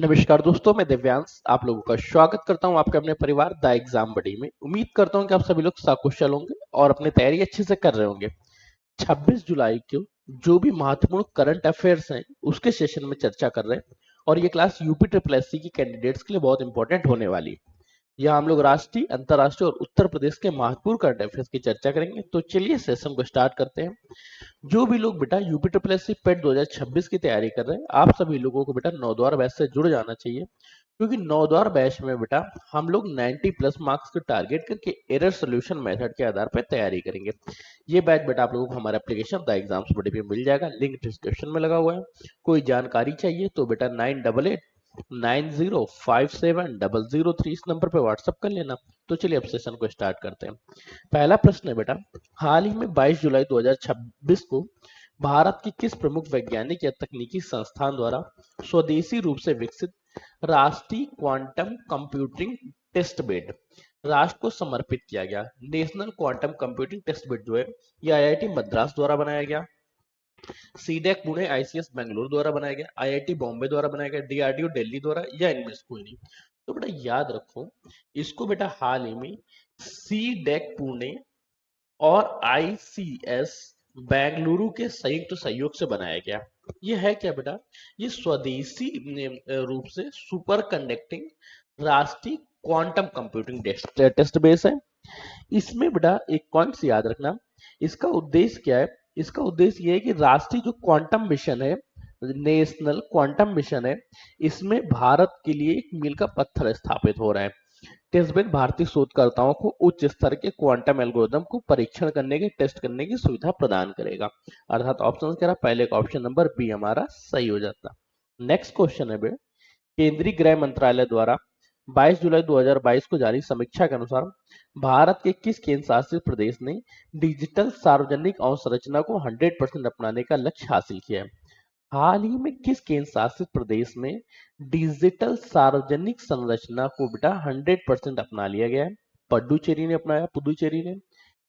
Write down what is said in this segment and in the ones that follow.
नमस्कार दोस्तों, मैं दिव्यांश आप लोगों का स्वागत करता हूं आपके अपने परिवार द एग्जाम बडी में। उम्मीद करता हूं कि आप सभी लोग सकुशल होंगे और अपनी तैयारी अच्छे से कर रहे होंगे। 26 जुलाई को जो भी महत्वपूर्ण करंट अफेयर्स हैं उसके सेशन में चर्चा कर रहे हैं और ये क्लास यूपी ट्रिपल एससी की कैंडिडेट्स के लिए बहुत इंपॉर्टेंट होने वाली है। यहाँ हम लोग राष्ट्रीय, अंतर्राष्ट्रीय और उत्तर प्रदेश के महत्वपूर्ण करंट अफेयर्स की चर्चा करेंगे। तो चलिए सेशन को स्टार्ट करते हैं। जो भी लोग बेटा यूपी ट्रिपल एस सी पेट 2026 की तैयारी कर रहे हैं, आप सभी लोगों को बेटा नौद्वार बैच से जुड़ जाना चाहिए, क्योंकि नौद्वार बैच में बेटा हम लोग 90 प्लस मार्क्स को टारगेट करके एरर सोल्यूशन मेथड के आधार पर तैयारी करेंगे। ये बैच बेटा आप लोगों को हमारे एप्लीकेशन द एग्जाम्स बड़ी पे मिल जाएगा, लिंक डिस्क्रिप्शन में लगा हुआ है। कोई जानकारी चाहिए तो बेटा 9889057003 इस नंबर पे व्हाट्सअप कर लेना। तो चलिए अब सेशन को स्टार्ट करते हैं। पहला प्रश्न है बेटा, हाल ही में 22 जुलाई 2026 को भारत की किस प्रमुख वैज्ञानिक या तकनीकी संस्थान द्वारा स्वदेशी रूप से विकसित राष्ट्रीय क्वांटम कंप्यूटिंग टेस्ट बेड राष्ट्र को समर्पित किया गया? National quantum computing test bed जो है ये आईआईटी मद्रास द्वारा बनाया गया, सीडेक पुणे आईसीएस बेंगलुरु द्वारा बनाया गया, आईआईटी बॉम्बे द्वारा बनाया गया, डीआरडीओ दिल्ली द्वारा, या इनमें से कोई नहीं? तो बेटा याद रखो, इसको बेटा हाल ही में सीडेक पुणे और आईसीएस बेंगलुरु के संयुक्त सहयोग से बनाया गया। ये है क्या बेटा? ये स्वदेशी रूप से सुपर कंडक्टिंग राष्ट्रीय क्वांटम कंप्यूटिंग टेस्ट बेस है। इसमें बेटा एक पॉइंट याद रखना, इसका उद्देश्य क्या है? इसका उद्देश्य ये है कि राष्ट्रीय जो क्वांटम मिशन है, नेशनल क्वांटम मिशन है, इसमें भारत के लिए एक मील का पत्थर स्थापित हो रहा है। टेस्ट बेड भारतीय शोधकर्ताओं को उच्च स्तर के क्वांटम एल्गोरिदम को परीक्षण करने के टेस्ट करने की सुविधा प्रदान करेगा। अर्थात ऑप्शन कह रहा पहले का ऑप्शन नंबर बी हमारा सही हो जाता। नेक्स्ट क्वेश्चन है बे, केंद्रीय गृह मंत्रालय द्वारा 22 जुलाई 2022 को जारी समीक्षा के अनुसार भारत के किस केंद्र शासित प्रदेश ने डिजिटल सार्वजनिक अवसंरचना को 100% अपनाने का लक्ष्य हासिल किया है? हाल ही में किस केंद्र शासित प्रदेश में डिजिटल सार्वजनिक संरचना को बेटा 100% अपना लिया गया है? पुडुचेरी ने अपनाया, पुदुचेरी ने,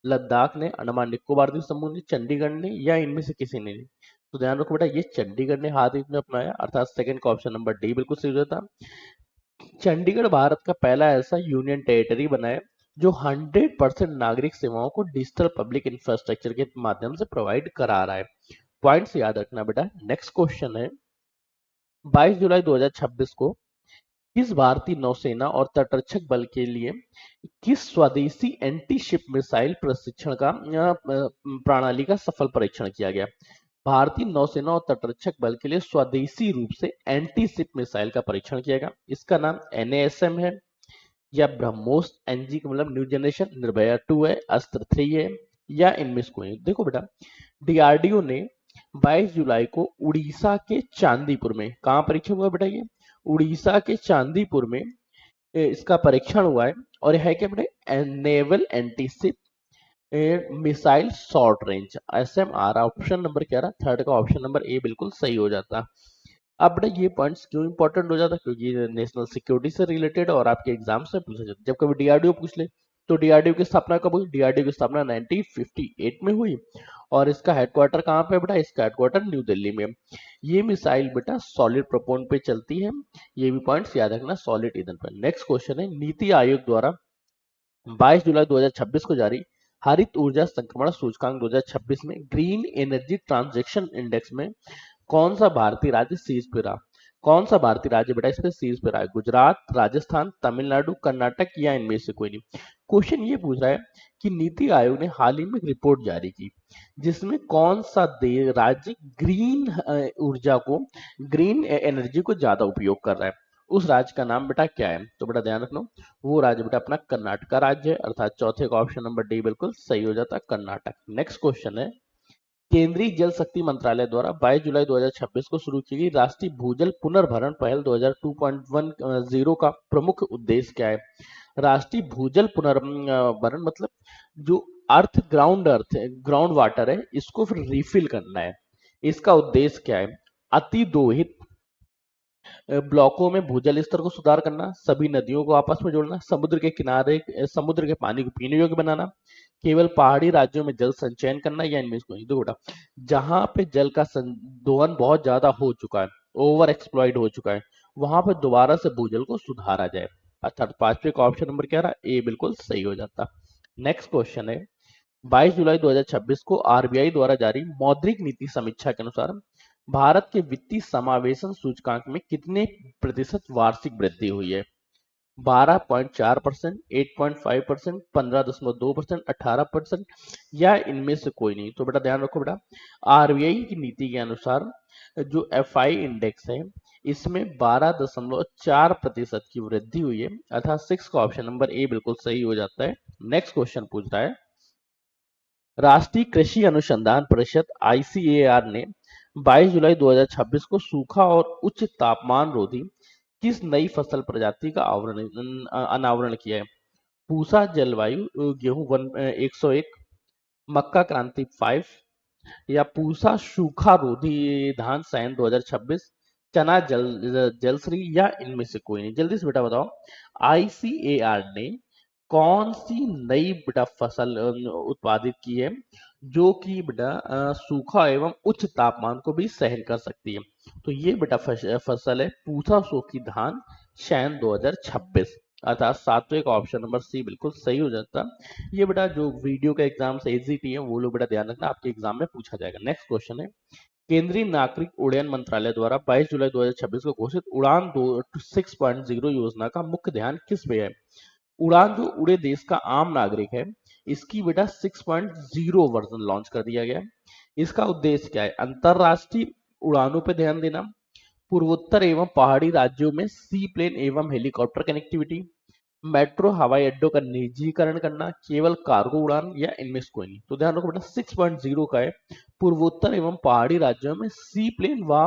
लद्दाख ने, अंडमान निकोबार द्वीप समूह ने, चंडीगढ़ ने, या इनमें से किसी ने नहीं? तो ध्यान रखो बेटा, ये चंडीगढ़ ने हाल ही में अपनाया, अर्थात सेकंड का ऑप्शन नंबर डी बिल्कुल सही होता। चंडीगढ़ भारत का पहला ऐसा यूनियन टेरिटरी बना है जो 100% नागरिक सेवाओं को डिजिटल पब्लिक इंफ्रास्ट्रक्चर के माध्यम से प्रोवाइड करा रहा है। पॉइंट्स याद रखना बेटा। नेक्स्ट क्वेश्चन है, 22 जुलाई 2026 को किस भारतीय नौसेना और तटरक्षक बल के लिए किस स्वदेशी एंटी शिप मिसाइल प्रशिक्षण का प्रणाली का सफल परीक्षण किया गया? भारतीय नौसेना और तटरक्षक बल के लिए स्वदेशी रूप से एंटी शिप मिसाइल का परीक्षण किया गया। इसका नाम एनएएसएम है, या ब्रह्मोस एनजी का मतलब न्यू जनरेशन, निर्भया 2 है, अस्त्र 3 है, या इनमें से कोई? देखो बेटा, डीआरडीओ ने 22 जुलाई को उड़ीसा के चांदीपुर में, कहाँ परीक्षण हुआ बेटा? ये उड़ीसा के चांदीपुर में इसका परीक्षण हुआ है। और यह है क्या बेटा? Naval antiship missile short range, ASMR. Option number क्या रहा? थर्ड का ऑप्शन नंबर ए बिल्कुल सही हो जाता। अब बेटा ये पॉइंट्स क्यों इंपॉर्टेंट हो जाता? क्योंकि नेशनल सिक्योरिटी से रिलेटेड और आपके एग्जाम से पूछा जाता। जब कभी डीआरडीओ पूछ ले तो डीआरडीओ की स्थापना कब हुई? डीआरडीओ की स्थापना 1958 में हुई। और इसका हेडक्वार्टर कहाँ पे बेटा? इसका हेडक्वार्टर न्यू दिल्ली में। ये मिसाइल बेटा सॉलिड प्रोपोन पे चलती है, ये भी पॉइंट्स याद रखना, सॉलिड ईंधन पर। नेक्स्ट क्वेश्चन है, नीति आयोग द्वारा 22 जुलाई 2026 को जारी हरित ऊर्जा संक्रमण सूचकांक 2026 में ग्रीन एनर्जी ट्रांजैक्शन इंडेक्स में कौन सा भारतीय राज्य शीर्ष पे रहा? कौन सा भारतीय राज्य बेटा इस पे शीर्ष पे रहा है? गुजरात, राजस्थान, तमिलनाडु, कर्नाटक, या इनमें से कोई नहीं? क्वेश्चन ये पूछ रहा है कि नीति आयोग ने हाल ही में एक रिपोर्ट जारी की जिसमें कौन सा राज्य ग्रीन ऊर्जा को, ग्रीन एनर्जी को ज्यादा उपयोग कर रहा है? उस राज्य का नाम बेटा क्या है? तो बेटा ध्यान रखना, वो राज्य बेटा अपना कर्नाटक राज्य है, अर्थात चौथे का ऑप्शन नंबर डी बिल्कुल सही हो जाता, कर्नाटक। नेक्स्ट क्वेश्चन है, केंद्रीय जल शक्ति मंत्रालय द्वारा 22 जुलाई 2026 को शुरू की गई राष्ट्रीय भूजल पुनर्भरण पहल 2002.10 का प्रमुख उद्देश्य क्या है? राष्ट्रीय भूजल पुनर्भरण मतलब जो ग्राउंड वाटर है, इसको फिर रिफिल करना है। इसका उद्देश्य क्या है? अति दोहित ब्लॉकों में भूजल स्तर को सुधार करना, सभी नदियों को आपस में जोड़ना, समुद्र के किनारे समुद्र के पानी को पीने योग्य बनाना, केवल पहाड़ी राज्यों में जल संचयन करना, या इनमें से कोई? देखो बेटा, जहां पे जल का दोहन बहुत ज्यादा हो चुका है, ओवर एक्सप्लॉइट हो चुका है, वहां पर दोबारा से भूजल को सुधारा जाए। अर्थात पांचवे का ऑप्शन नंबर क्या रहा, ए बिल्कुल सही हो जाता। नेक्स्ट क्वेश्चन है, 22 जुलाई 2026 को आरबीआई द्वारा जारी मौद्रिक नीति समीक्षा के अनुसार भारत के वित्तीय समावेशन सूचकांक में कितने प्रतिशत वार्षिक वृद्धि हुई है? 12.4%, 8.5%, 15.2%, 18% या इनमें से कोई नहीं। तो बेटा ध्यान रखो बेटा, आरबीआई की नीति के अनुसार जो एफआई इंडेक्स है इसमें 12.4% की वृद्धि हुई है, अर्थात 6 का ऑप्शन नंबर ए बिल्कुल सही हो जाता है। नेक्स्ट क्वेश्चन पूछ रहा है, राष्ट्रीय कृषि अनुसंधान परिषद आईसीएआर ने 22 जुलाई 2026 को सूखा और उच्च तापमान रोधी किस नई फसल प्रजाति का अनावरण किया है? पूसा जलवायु गेहूं 101, मक्का क्रांति 5 या पूसा सूखा रोधी धान सैन 2026, चना जलश्री या इनमें से कोई नहीं। जल्दी से बेटा बताओ, आईसीएआर ने कौन सी नई बेटा फसल उत्पादित की है जो कि बेटा सूखा एवं उच्च तापमान को भी सहन कर सकती है? तो ये बेटा फसल है पूसा सूखी धान शैन 2026, अर्थात सातवें का ऑप्शन नंबर सी बिल्कुल सही हो जाता। ये बेटा जो वीडियो का एग्जाम से एजीटी है वो लोग बेटा ध्यान रखना, आपके एग्जाम में पूछा जाएगा। नेक्स्ट क्वेश्चन है, केंद्रीय नागरिक उड्डयन मंत्रालय द्वारा 22 जुलाई 2026 को घोषित उड़ान 6.0 योजना का मुख्य ध्यान किस पे है? उड़ान जो उड़े देश का आम नागरिक है, इसकी बेटा 6.0 वर्जन लॉन्च कर दिया गया है। इसका उद्देश्य क्या है? अंतरराष्ट्रीय उड़ानों पर ध्यान देना, पूर्वोत्तर एवं पहाड़ी राज्यों में सी प्लेन एवं हेलीकॉप्टर कनेक्टिविटी, मेट्रो हवाई अड्डों का निजीकरण करना, केवल कार्गो उड़ान या इनमें से कोई नहीं। तो ध्यान रखो बेटा 6.0 का है पूर्वोत्तर एवं पहाड़ी राज्यों में सी प्लेन व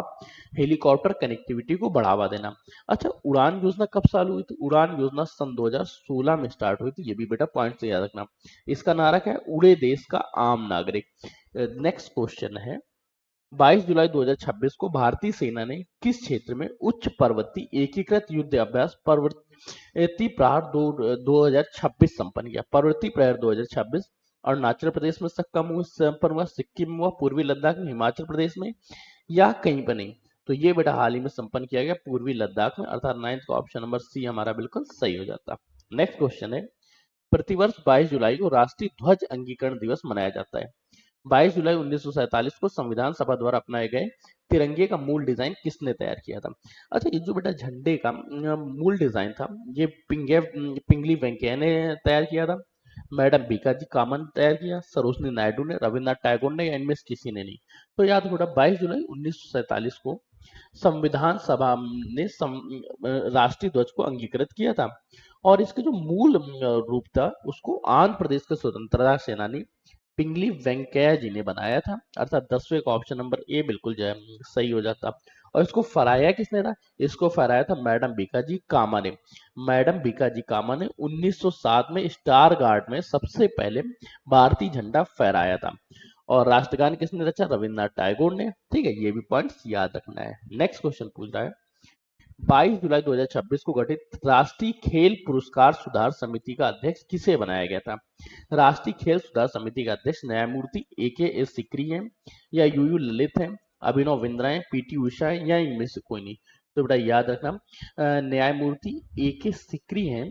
हेलीकॉप्टर कनेक्टिविटी को बढ़ावा देना। अच्छा, उड़ान योजना कब चालू हुई थी? उड़ान योजना सन 2016 में स्टार्ट हुई थी, ये भी बेटा पॉइंट से याद रखना। इसका नारा क्या है? उड़े देश का आम नागरिक। नेक्स्ट क्वेश्चन है, 22 जुलाई 2026 को भारतीय सेना ने किस क्षेत्र में उच्च पर्वतीय एकीकृत युद्ध अभ्यास पर्वतीय प्रहार 2026 संपन्न किया? पर्वतीय प्रहार 2026 अरुणाचल प्रदेश में संपन्न हुआ, सिक्किम में हुआ, पूर्वी लद्दाख में, हिमाचल प्रदेश में या कहीं पर नहीं? तो ये बेटा हाल ही में संपन्न किया गया पूर्वी लद्दाख में, अर्थात नाइन्थ का ऑप्शन नंबर सी हमारा बिल्कुल सही हो जाता। नेक्स्ट क्वेश्चन है, प्रतिवर्ष 22 जुलाई को राष्ट्रीय ध्वज अंगीकरण दिवस मनाया जाता है। 22 जुलाई 1947 को संविधान सभा द्वारा अपनाए गए तिरंगे का मूल डिजाइन किसने तैयार किया था? अच्छा, ये जो बेटा झंडे का मूल डिजाइन था, ये पिंगली वेंकैया ने तैयार किया था, मैडम बीकाजी कामा ने तैयार किया, सरोजनी नायडू ने, रविन्द्रनाथ टैगोर ने या इनमें से किसी ने नहीं? तो याद बेटा 22 जुलाई 1947 को संविधान सभा ने राष्ट्रीय ध्वज को अंगीकृत किया था और इसके जो मूल रूप था उसको आंध्र प्रदेश के स्वतंत्रता सेनानी पिंगली वेंकैया जी ने बनाया था, अर्थात 10वें का ऑप्शन नंबर ए बिल्कुल जो है सही हो जाता। और इसको फहराया किसने था? इसको फहराया था मैडम बीकाजी कामा ने। मैडम बीकाजी कामा ने 1907 में स्टार गार्ड में सबसे पहले भारतीय झंडा फहराया था। और राष्ट्रगान किसने रचा? रविन्द्रनाथ टैगोर ने। ठीक है, ये भी पॉइंट्स याद रखना है। नेक्स्ट क्वेश्चन पूछ रहा है, 22 जुलाई 2026 को गठित राष्ट्रीय खेल पुरस्कार सुधार समिति का अध्यक्ष किसे बनाया गया था? राष्ट्रीय खेल सुधार समिति का अध्यक्ष न्यायमूर्ति एके सिकरी हैं या यूयू ललित हैं, अभिनव बिंद्रा हैं, पीटी उषा है या इनमें से कोई नहीं? तो बेटा याद रखना, न्यायमूर्ति एके सिकरी हैं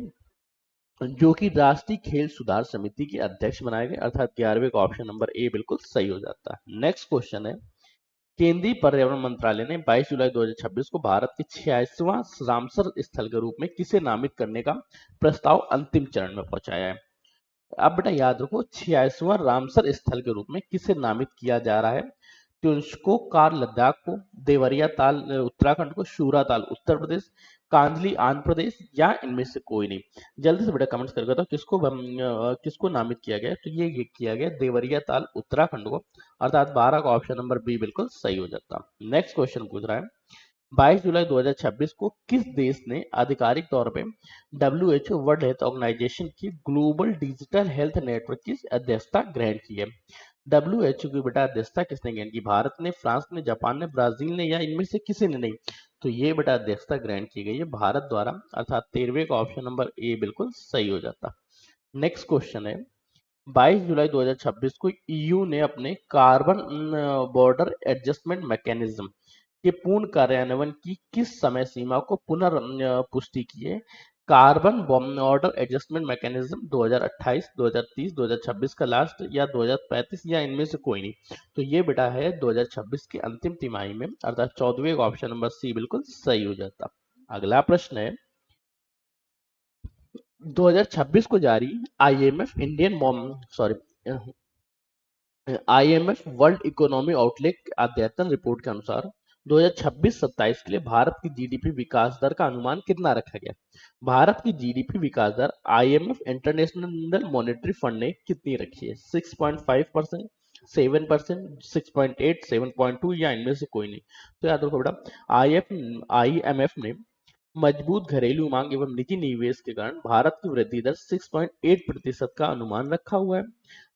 जो कि राष्ट्रीय खेल सुधार समिति के अध्यक्ष बनाए गए, अर्थात 11वें का ऑप्शन नंबर ए बिल्कुल सही हो जाता है। नेक्स्ट क्वेश्चन है, केंद्रीय पर्यावरण मंत्रालय ने 22 जुलाई 2026 को भारत के 86वां रामसर स्थल के रूप में किसे नामित करने का प्रस्ताव अंतिम चरण में पहुंचाया है? अब बेटा याद रखो, 86वां रामसर स्थल के रूप में किसे नामित किया जा रहा है? तुंस्को कार लद्दाख को, देवरिया ताल उत्तराखंड को, शूरा ताल उत्तर प्रदेश, कांदली आंध्र प्रदेश या इनमें से कोई नहीं? जल्दी से बेटा कमेंट्स करके बताओ किसको नामित किया गया? तो ये किया गया देवरिया ताल उत्तराखंड को, अर्थात 12 का ऑप्शन नंबर बी बिल्कुल सही हो जाता। नेक्स्ट क्वेश्चन पूछ रहा है, 22 जुलाई 2026 को किस देश ने आधिकारिक तौर पे WHO वर्ल्ड हेल्थ ऑर्गेनाइजेशन की ग्लोबल डिजिटल हेल्थ नेटवर्क की अध्यक्षता ग्रहण की है? WHO की बेटा अध्यक्षता किसने ग्रहण की? भारत ने, फ्रांस ने, जापान ने, ब्राजील ने या इनमें से किसी ने नहीं? तो ये बेटा अध्यक्षता ग्रहण की गई है भारत द्वारा, अर्थात 13वें का ऑप्शन नंबर ए बिल्कुल सही हो जाता। नेक्स्ट क्वेश्चन है, 22 जुलाई 2026 को ईयू ने अपने कार्बन बॉर्डर एडजस्टमेंट मैकेनिज्म के पूर्ण कार्यान्वयन की किस समय सीमा को पुनर्पुष्टि किए? कार्बन बॉर्डर एडजस्टमेंट मैकेनिज्म 2028, 2030, 2026 का लास्ट या 2035 या इनमें से कोई नहीं। तो ये बेटा है 2026 की अंतिम तिमाही में, अर्थात 14वें का ऑप्शन नंबर सी बिल्कुल सही हो जाता। अगला प्रश्न है 2026 को जारी IMF Indian sorry IMF world economy outlook अद्यतन रिपोर्ट के अनुसार 2026-27 के लिए भारत की जीडीपी विकास दर का अनुमान कितना रखा गया? भारत की जीडीपी विकास दर आईएमएफ इंटरनेशनल मॉनेटरी फंड ने कितनी रखी है? 6.5%, 7%, 6.8, 7.2 या इनमें से कोई नहीं। तो याद रखो बेटा आईएमएफ ने मजबूत घरेलू मांग एवं निजी निवेश के कारण भारत की वृद्धि दर 6.8% का अनुमान रखा हुआ है।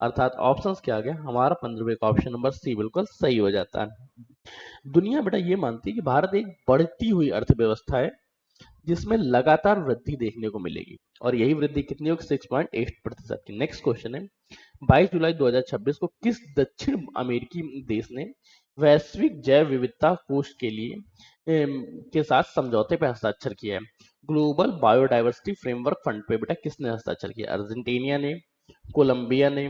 अर्थात ऑप्शंस क्या आ गया हमारा 15वें का ऑप्शन नंबर सी बिल्कुल सही हो जाता है। दुनिया बेटा ये मानती है कि भारत एक बढ़ती हुई अर्थव्यवस्था है जिसमें लगातार वृद्धि देखने को मिलेगी, और यही वृद्धि कितनी होगी? 6.8% की। नेक्स्ट क्वेश्चन है 22 जुलाई 2026 को किस दक्षिण अमेरिकी देश ने वैश्विक जैव विविधता कोष के लिए के साथ समझौते पर हस्ताक्षर किया है? ग्लोबल बायोडाइवर्सिटी फ्रेमवर्क फंड पे बेटा किसने हस्ताक्षर किया? अर्जेंटीना ने, कोलंबिया ने,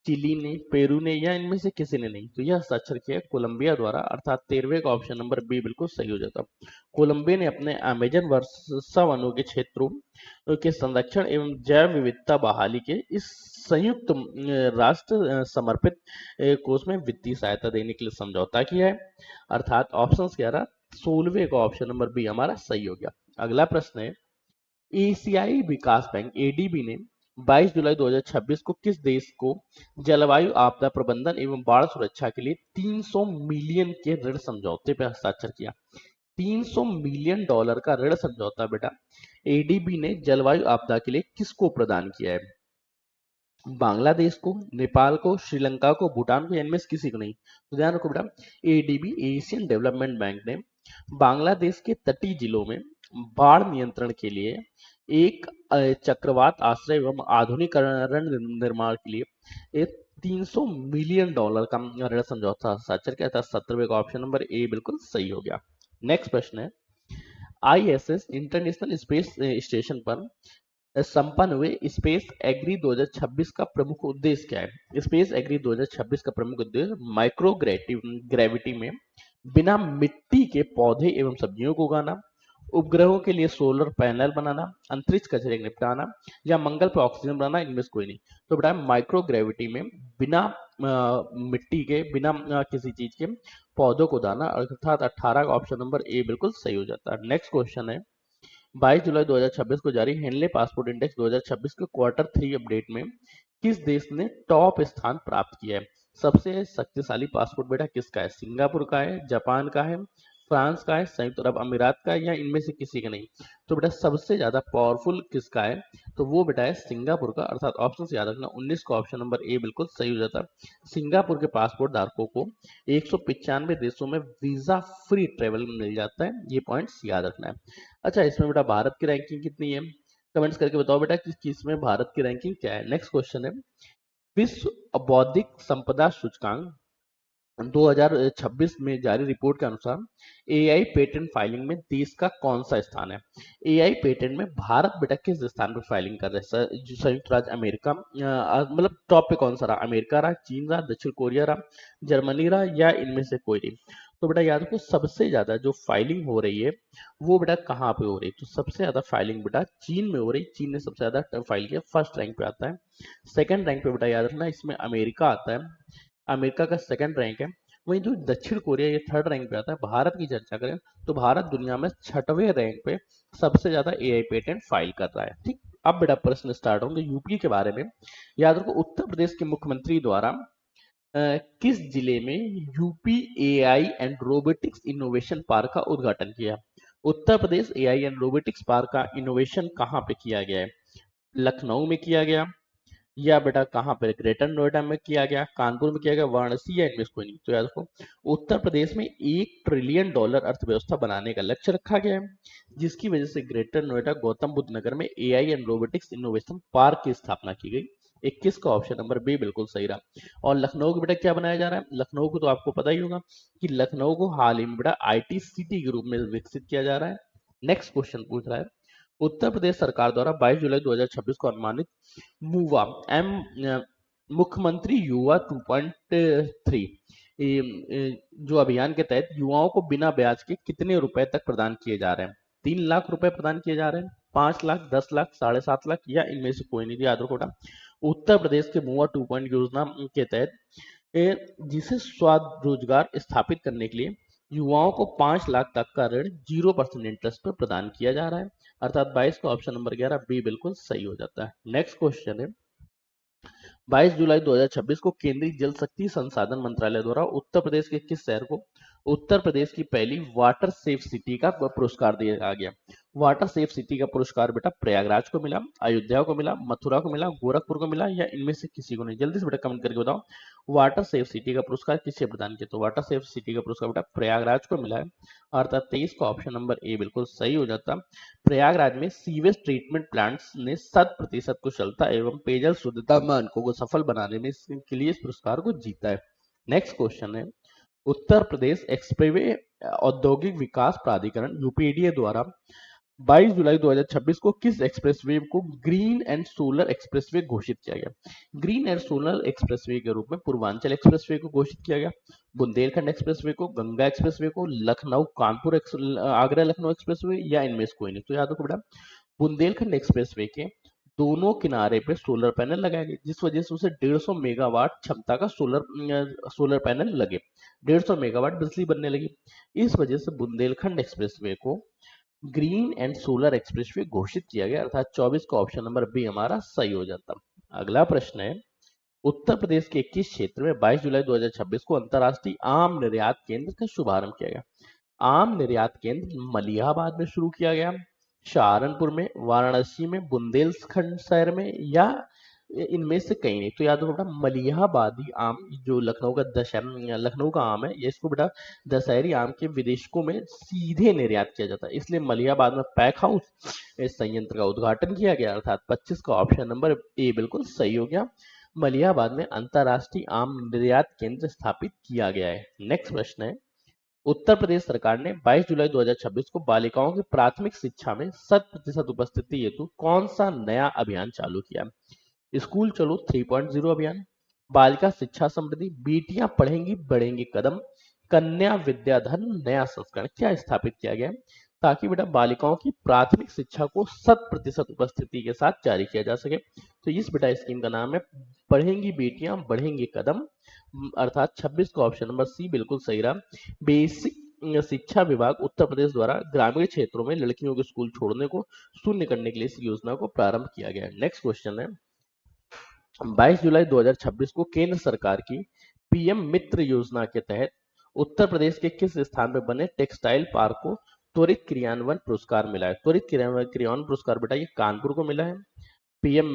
चिली ने, पेरू ने या इनमें से किसी ने नहीं? तो यह हस्ताक्षर किया कोलंबिया द्वारा, अर्थात 13वें का ऑप्शन नंबर बी बिल्कुल सही हो जाता। कोलंबिया ने अपने अमेजन वर्षा वनों के क्षेत्रों के संरक्षण एवं जैव विविधता बहाली के इस संयुक्त राष्ट्र समर्पित कोष में वित्तीय सहायता देने के लिए समझौता किया है। अर्थात ऑप्शन क्या रहा? 16वें का ऑप्शन नंबर बी हमारा सही हो गया। अगला प्रश्न है एशियाई विकास बैंक एडीबी ने 22 जुलाई 2026 को किस देश को जलवायु आपदा प्रबंधन एवं बाढ़ सुरक्षा के लिए 300 मिलियन के ऋण समझौते पर हस्ताक्षर किया? 300 मिलियन डॉलर का ऋण समझौता बेटा एडीबी ने जलवायु आपदा के लिए किसको प्रदान किया है? बांग्लादेश को, नेपाल को, श्रीलंका को, भूटान को, इनमें से किसी को नहीं? तो ध्यान रखो बेटा एडीबी एशियन डेवलपमेंट बैंक ने बांग्लादेश के तटीय जिलों में बाढ़ नियंत्रण के लिए एक चक्रवात आश्रय एवं आधुनिकीकरण निर्माण के लिए एक 300 मिलियन डॉलर का ऋण समझौता हस्ताक्षर किया था। 17वें का ऑप्शन नंबर ए बिल्कुल सही हो गया। नेक्स्ट प्रश्न है आईएसएस इंटरनेशनल स्पेस स्टेशन पर संपन्न हुए स्पेस एग्री 2026 का प्रमुख उद्देश्य क्या है? स्पेस एग्री 2026 का प्रमुख उद्देश्य माइक्रो ग्रेविटी में बिना मिट्टी के पौधे एवं सब्जियों को उगाना, उपग्रहों के लिए सोलर पैनल बनाना, अंतरिक्ष कचरे को निपटाना या मंगल पर ऑक्सीजन बनाना, इनमें से कोई नहीं। तो बेटा माइक्रो ग्रेविटी में बिना मिट्टी के, बिना किसी चीज के पौधों को दाना, अर्थात 18 का ऑप्शन नंबर ए बिल्कुल सही हो जाता है। नेक्स्ट क्वेश्चन है 22 जुलाई 2026 को जारी हेनले पासपोर्ट इंडेक्स 2026 के क्वार्टर 3 अपडेट में किस देश ने टॉप स्थान प्राप्त किया है? सबसे शक्तिशाली पासपोर्ट बेटा किसका है? सिंगापुर का है, जापान का है, फ्रांस का है, संयुक्त अरब अमीरात का है या इनमें से किसी का नहीं? तो बेटा सबसे ज्यादा पावरफुल किसका है? तो वो बेटा है सिंगापुर का, अर्थात ऑप्शन से याद रखना 19 का ऑप्शन नंबर ए बिल्कुल सही हो जाता। सिंगापुर के पासपोर्ट धारकों को 195 देशों में वीजा फ्री ट्रेवल मिल जाता है, ये पॉइंट्स याद रखना है। अच्छा इसमें बेटा भारत की रैंकिंग कितनी है? कमेंट्स करके बताओ बेटा कि किसमें भारत की रैंकिंग क्या है। नेक्स्ट क्वेश्चन है विश्व बौद्धिक संपदा सूचकांक 2026 में जारी रिपोर्ट के अनुसार एआई पेटेंट फाइलिंग में देश का कौन सा स्थान है? एआई पेटेंट में भारत बेटा किस स्थान पर फाइलिंग कर रहा है? संयुक्त राज्य अमेरिका, मतलब टॉप पे कौन सा रहा? अमेरिका रहा, चीन रहा, दक्षिण कोरिया रहा, जर्मनी रहा या इनमें से कोई नहीं? तो बेटा याद रखो सबसे ज्यादा जो फाइलिंग हो रही है वो बेटा कहाँ पे हो रही है? तो सबसे ज्यादा फाइलिंग बेटा चीन में हो रही है। चीन ने सबसे ज्यादा फाइल किया, फर्स्ट रैंक पे आता है। सेकंड रैंक पे बेटा याद रखना इसमें अमेरिका आता है, अमेरिका का सेकंड रैंक है। वहीं जो दक्षिण कोरिया ये थर्ड रैंक पे आता है। भारत की चर्चा करें तो भारत दुनिया में 6वें रैंक पे सबसे ज्यादा एआई पेटेंट फाइल कर रहा है। ठीक, अब बेटा प्रश्न स्टार्ट होंगे यूपी के बारे में। याद रखो उत्तर प्रदेश के मुख्यमंत्री द्वारा किस जिले में UP AI and robotics innovation park का उद्घाटन किया? Uttar Pradesh AI and robotics park का इनोवेशन कहाँ पे किया गया है? लखनऊ में किया गया या बेटा कहाँ पे? ग्रेटर नोएडा में किया गया, कानपुर में किया गया, वाराणसी या इनमें से कोई नहीं? तो याद रखो उत्तर प्रदेश में $1 ट्रिलियन अर्थव्यवस्था बनाने का लक्ष्य रखा गया है, जिसकी वजह से ग्रेटर नोएडा गौतम बुद्ध नगर में AI and robotics innovation park की स्थापना की गई। 21 का ऑप्शन नंबर बी बिल्कुल सही रहा। और लखनऊ को बेटा क्या बनाया जा रहा है? लखनऊ को तो आपको पता ही होगा कि लखनऊ को हाल ही में बेटा आईटी सिटी के रूप में विकसित किया जा रहा है। नेक्स्ट क्वेश्चन पूछ रहा है, उत्तर प्रदेश सरकार द्वारा 22 जुलाई 2026 को अनुमानित मुवा एम मुख्यमंत्री युवा 2.3 जो अभियान के तहत युवाओं को बिना ब्याज के कितने रुपए तक प्रदान किए जा रहे हैं? 3 लाख रुपए प्रदान किए जा रहे हैं, 5 लाख, 10 लाख, 7.5 लाख या इनमें से कोई नहीं? याद रखो बेटा, उत्तर प्रदेश के मुआ 2 योजना के तहत जिसे स्वरोजगार स्थापित करने के लिए युवाओं को 5 लाख तक का ऋण 0% इंटरेस्ट पर प्रदान किया जा रहा है। अर्थात 22 का ऑप्शन नंबर 11 बी बिल्कुल सही हो जाता है। नेक्स्ट क्वेश्चन है, 22 जुलाई 2026 को केंद्रीय जल शक्ति संसाधन मंत्रालय द्वारा उत्तर प्रदेश के किस शहर को उत्तर प्रदेश की पहली वाटर सेफ सिटी का पुरस्कार दिया गया? वाटर सेफ सिटी का पुरस्कार बेटा प्रयागराज को मिला, अयोध्या को मिला, मथुरा को मिला, गोरखपुर को मिला या इनमें से किसी को नहीं? जल्दी से बेटा कमेंट करके बताओ, वाटर सेफ सिटी का पुरस्कार किसे प्रदान किया? तो वाटर सेफ सिटी का पुरस्कार बेटा प्रयागराज को मिला है। अर्थात 23 का ऑप्शन नंबर ए बिल्कुल सही हो जाता। प्रयागराज में सीवेज ट्रीटमेंट प्लांट्स ने 100% कुशलता एवं पेयजल शुद्धता मानकों को सफल बनाने में के लिए इस पुरस्कार को जीता है। नेक्स्ट क्वेश्चन है, उत्तर प्रदेश एक्सप्रेसवे औद्योगिक विकास प्राधिकरण यूपीडीए द्वारा 22 जुलाई 2026 को किस एक्सप्रेसवे को ग्रीन एंड सोलर एक्सप्रेसवे घोषित किया गया? ग्रीन एंड सोलर एक्सप्रेसवे के रूप में पूर्वांचल एक्सप्रेसवे को घोषित किया गया, बुंदेलखंड एक्सप्रेसवे को, गंगा एक्सप्रेसवे को, लखनऊ कानपुर आगरा लखनऊ एक्सप्रेसवे या इनमें से कोई नहीं? तो याद रखो बेटा, बुंदेलखंड एक्सप्रेसवे के दोनों किनारे पे सोलर पैनल लगाए गए, जिस वजह से उसे 150 मेगावाट क्षमता का सोलर पैनल लगे, 150 मेगावाट बिजली बनने लगी। इस वजह से बुंदेलखंड एक्सप्रेसवे को ग्रीन एंड सोलर एक्सप्रेसवे घोषित किया गया। अर्थात 24 का ऑप्शन नंबर बी हमारा सही हो जाता। अगला प्रश्न है, उत्तर प्रदेश के किस क्षेत्र में 22 जुलाई 2026 को अंतर्राष्ट्रीय आम निर्यात केंद्र का शुभारंभ किया गया? आम निर्यात केंद्र मलियाबाद में शुरू किया गया, सहारनपुर में, वाराणसी में, बुंदेलखंड शहर में या इनमें से कहीं नहीं? तो याद रखो बेटा, मलियाबादी आम जो लखनऊ का आम है, ये इसको बेटा दशहरी आम के विदेशों में सीधे निर्यात किया जाता है, इसलिए मलियाबाद में पैक हाउस इस संयंत्र का उद्घाटन किया गया। अर्थात 25 का ऑप्शन नंबर ए बिल्कुल सही हो गया, मलियाबाद में अंतरराष्ट्रीय आम निर्यात केंद्र स्थापित किया गया है। नेक्स्ट प्रश्न है, उत्तर प्रदेश सरकार ने 22 जुलाई 2026 को बालिकाओं की प्राथमिक शिक्षा में 100% उपस्थिति हेतु कौन सा नया अभियान चालू किया? स्कूल चलो 3.0 अभियान, बालिका शिक्षा समृद्धि, बेटियां पढ़ेंगी बढ़ेंगे कदम, कन्या विद्याधन नया संस्करण क्या स्थापित किया गया ताकि बेटा बालिकाओं की प्राथमिक शिक्षा को 100% उपस्थिति के साथ जारी किया जा सके? तो इस बेटा स्कीम का नाम है पढ़ेंगी बेटियां बढ़ेंगे कदम। अर्थात 26 का ऑप्शन नंबर सी बिल्कुल सही रहा। बेसिक शिक्षा विभाग उत्तर प्रदेश द्वारा ग्रामीण क्षेत्रों में लड़कियों के स्कूल छोड़ने को शून्य करने के लिए इस योजना को प्रारंभ किया गया है। नेक्स्ट क्वेश्चन है, 22 जुलाई 2026 को केंद्र सरकार की पीएम मित्र योजना के तहत उत्तर प्रदेश के किस स्थान पर बने टेक्सटाइल पार्क को त्वरित क्रियान्वयन पुरस्कार मिला है? त्वरित क्रियान्वयन पुरस्कार बेटा ये कानपुर को मिला है, पीएम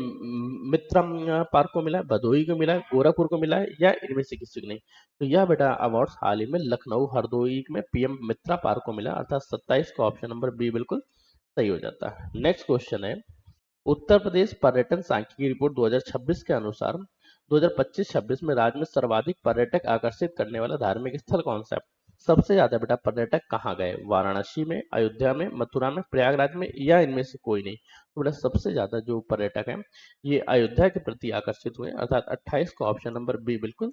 मित्रम पार्क को मिला है, भदोही को मिला है, गोरखपुर को मिला है या इनमें से किसी को नहीं? तो यह बेटा अवार्ड हाल ही में लखनऊ हरदोई में पीएम मित्रा पार्क को मिला। अर्थात 27 का ऑप्शन नंबर बी बिल्कुल सही हो जाता है। नेक्स्ट क्वेश्चन है, उत्तर प्रदेश पर्यटन सांख्यिकी रिपोर्ट 2026 के अनुसार 2025-26 में राज्य में सर्वाधिक पर्यटक आकर्षित करने वाला धार्मिक स्थल कौन सा है? सबसे ज्यादा बेटा पर्यटक कहाँ गए? वाराणसी में, अयोध्या में, मथुरा में, प्रयागराज में या इनमें से कोई नहीं? तो बेटा सबसे ज्यादा जो पर्यटक हैं ये अयोध्या के प्रति आकर्षित हुए। अर्थात 28 का ऑप्शन नंबर बी बिल्कुल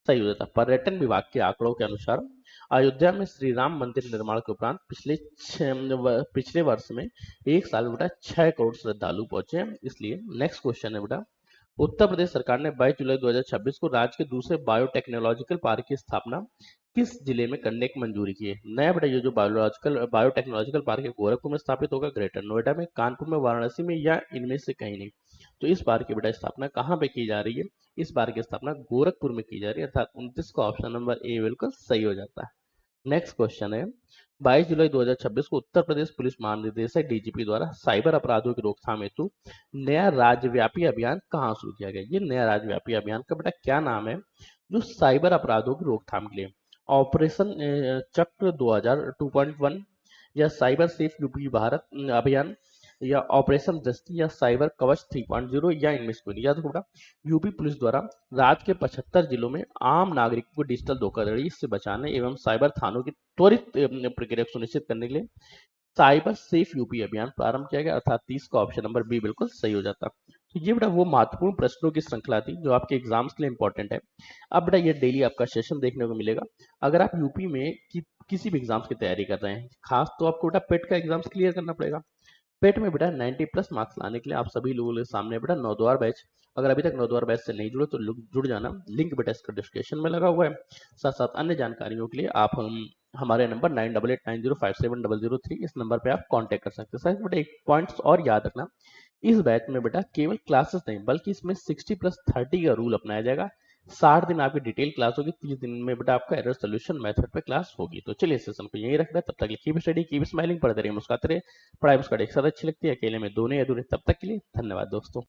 सही हो जाता। पर्यटन विभाग के आंकड़ों के अनुसार अयोध्या में श्री राम मंदिर निर्माण के उपरांत पिछले वर्ष में एक साल बेटा 6 करोड़ श्रद्धालु पहुंचे हैं, इसलिए। नेक्स्ट क्वेश्चन है बेटा, उत्तर प्रदेश सरकार ने 22 जुलाई 2026 को राज्य के दूसरे बायोटेक्नोलॉजिकल पार्क की स्थापना किस जिले में करने की मंजूरी की है? नया बेटा ये जो बायोटेक्नोलॉजिकल पार्क है गोरखपुर में स्थापित होगा, ग्रेटर नोएडा में, कानपुर में, वाराणसी में या इनमें से कहीं नहीं? तो इस पार्क की बेटा स्थापना कहाँ पे की जा रही है? इस पार्क की स्थापना गोरखपुर में की जा रही है। अर्थात 29 का ऑप्शन नंबर ए बिल्कुल सही हो जाता है। नेक्स्ट क्वेश्चन है, 22 जुलाई 2026 को उत्तर प्रदेश पुलिस महानिदेशक डीजीपी द्वारा साइबर अपराधों की रोकथाम हेतु नया राज्यव्यापी अभियान कहाँ शुरू किया गया? ये नया राज्यव्यापी अभियान का बेटा क्या नाम है जो साइबर अपराधों की रोकथाम के लिए? ऑपरेशन चक्र 2000 2.1 या साइबर सेफ यूपी भारत अभियान या ऑपरेशन दस्ती या साइबर कवच 3.0 या इनमें से कोई नहीं। याद रखो, यूपी पुलिस द्वारा राज्य के 75 जिलों में आम नागरिकों को डिजिटल धोखाधड़ी से बचाने एवं साइबर थानों की त्वरित प्रक्रिया सुनिश्चित करने के लिए साइबर सेफ यूपी अभियान प्रारंभ किया गया, अर्थात 30 का ऑप्शन नंबर बी बिल्कुल सही हो जाता। तो ये बेटा वो महत्वपूर्ण प्रश्नों की श्रृंखला थी जो आपके एग्जाम्स के लिए इंपॉर्टेंट है। अब बेटा ये डेली आपका सेशन देखने को मिलेगा। अगर आप यूपी में किसी भी एग्जाम्स की तैयारी कर रहे हैं, खास तो आपको बेटा पेट का एग्जाम्स क्लियर करना पड़ेगा। पेट में बेटा 90 प्लस मार्क्स लाने के लिए आप सभी लोगों के सामने बेटा नौद्वार बैच, अगर अभी तक नौद्वार बैच से नहीं जुड़े तो जुड़ जाना, लिंक बेटा इसका डिस्क्रिप्शन में लगा हुआ है। साथ साथ अन्य जानकारियों के लिए आप हमारे नंबर 9889057003 इस नंबर पे आप कांटेक्ट कर सकते हैं। साथ बेटा एक पॉइंट्स और याद रखना, इस बैच में बेटा केवल क्लासेस नहीं बल्कि इसमें 60+30 का रूल अपनाया जाएगा। 60 दिन आपकी डिटेल क्लास होगी, 30 दिन में बेटा आपका एरर सोल्यूशन मेथड पे क्लास होगी। तो चलिए सेशन को यहीं रख रहे हैं, तब तक कीप स्टडी कीप स्माइलिंग, पढ़ते रहिए मुस्कुराते रहिए। पढ़ाई मुस्कुराते एक साथ अच्छी लगती है, अकेले में दोनों अधूरे। तब तक के लिए धन्यवाद दोस्तों।